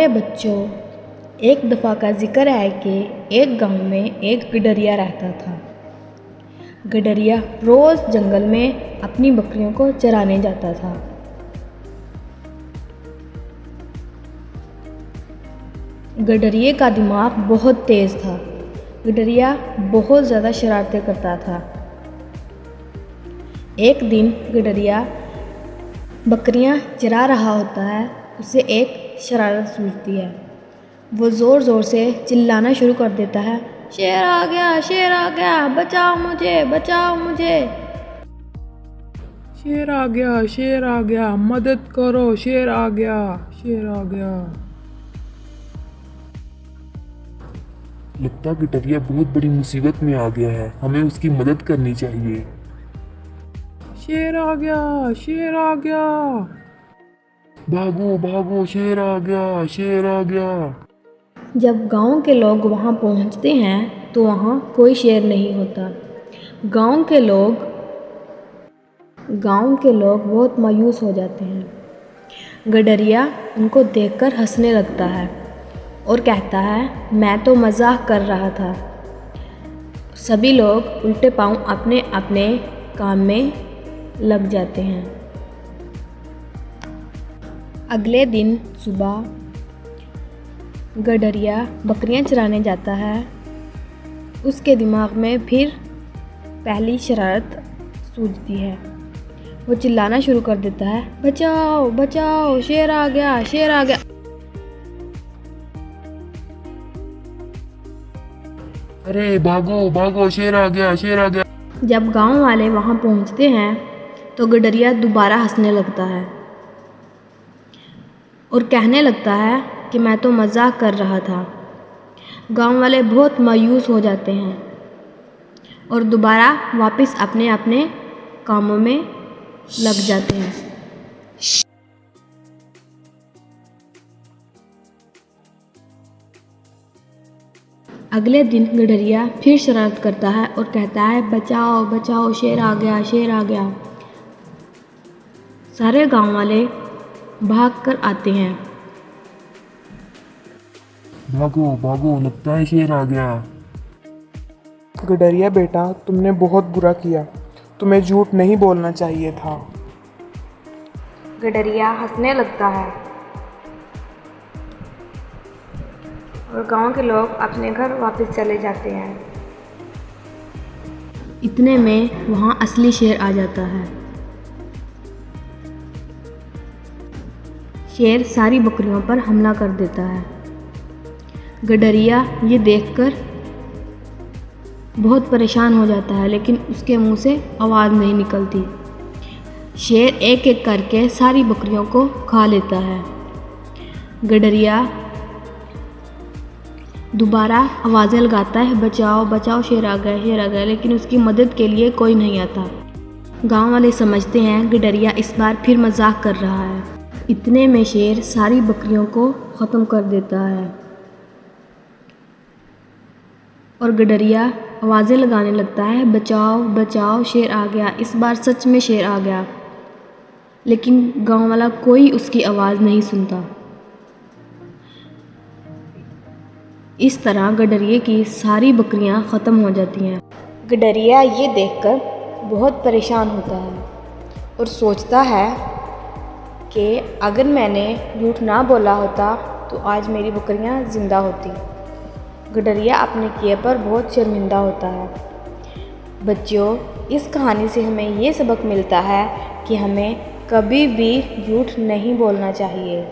प्यारे बच्चों, एक दफ़ा का ज़िक्र है कि एक गांव में एक गडरिया रहता था। गडरिया रोज़ जंगल में अपनी बकरियों को चराने जाता था। गडरिये का दिमाग बहुत तेज़ था। गडरिया बहुत ज़्यादा शरारतें करता था। एक दिन गडरिया बकरियां चरा रहा होता है, उसे एक शरारत सूझती है। वो ज़ोर ज़ोर से चिल्लाना शुरू कर देता है, शेर आ गया, शेर आ गया, बचाओ मुझे, बचाओ मुझे। शेर आ गया, शेर आ गया, मदद करो, शेर आ गया, शेर आ गया। लगता गडरिया बहुत बड़ी मुसीबत में आ गया है, हमें उसकी मदद करनी चाहिए। शेर आ गया, शेर आ गया। भागो भागो, शेर आ गया, शेर आ गया। जब गांव के लोग वहां पहुंचते हैं तो वहां कोई शेर नहीं होता। गांव के लोग बहुत मायूस हो जाते हैं। गडरिया उनको देखकर हंसने लगता है और कहता है, मैं तो मजाक कर रहा था। सभी लोग उल्टे पांव अपने अपने काम में लग जाते हैं। अगले दिन सुबह गडरिया बकरियां चराने जाता है। उसके दिमाग में फिर पहली शरारत सूझती है। वो चिल्लाना शुरू कर देता है, बचाओ बचाओ, शेर आ गया, शेर आ गया। अरे भागो भागो, शेर आ गया, शेर आ गया। जब गांव वाले वहां पहुंचते हैं तो गडरिया दोबारा हंसने लगता है और कहने लगता है कि मैं तो मजाक कर रहा था। गांव वाले बहुत मायूस हो जाते हैं और दोबारा वापस अपने अपने कामों में लग जाते हैं। अगले दिन गडरिया फिर शरारत करता है और कहता है, बचाओ बचाओ, शेर आ गया, शेर आ गया। सारे गांव वाले भाग कर आते हैं। भागो भागो, लगता है शेर आ गया। गडरिया बेटा, तुमने बहुत बुरा किया, तुम्हें झूठ नहीं बोलना चाहिए था। गडरिया हंसने लगता है और गांव के लोग अपने घर वापस चले जाते हैं। इतने में वहां असली शेर आ जाता है। शेर सारी बकरियों पर हमला कर देता है। गडरिया ये देखकर बहुत परेशान हो जाता है, लेकिन उसके मुंह से आवाज़ नहीं निकलती। शेर एक एक करके सारी बकरियों को खा लेता है। गडरिया दोबारा आवाज़ें लगाता है, बचाओ बचाओ, शेर आ गया, शेर आ गया, लेकिन उसकी मदद के लिए कोई नहीं आता। गांव वाले समझते हैं गडरिया इस बार फिर मजाक कर रहा है। इतने में शेर सारी बकरियों को ख़त्म कर देता है और गडरिया आवाज़ें लगाने लगता है, बचाओ बचाओ, शेर आ गया। इस बार सच में शेर आ गया, लेकिन गांव वाला कोई उसकी आवाज़ नहीं सुनता। इस तरह गडरिये की सारी बकरियां ख़त्म हो जाती हैं। गडरिया ये देखकर बहुत परेशान होता है और सोचता है कि अगर मैंने झूठ ना बोला होता तो आज मेरी बकरियां ज़िंदा होती। गडरिया अपने किए पर बहुत शर्मिंदा होता है। बच्चों, इस कहानी से हमें ये सबक मिलता है कि हमें कभी भी झूठ नहीं बोलना चाहिए।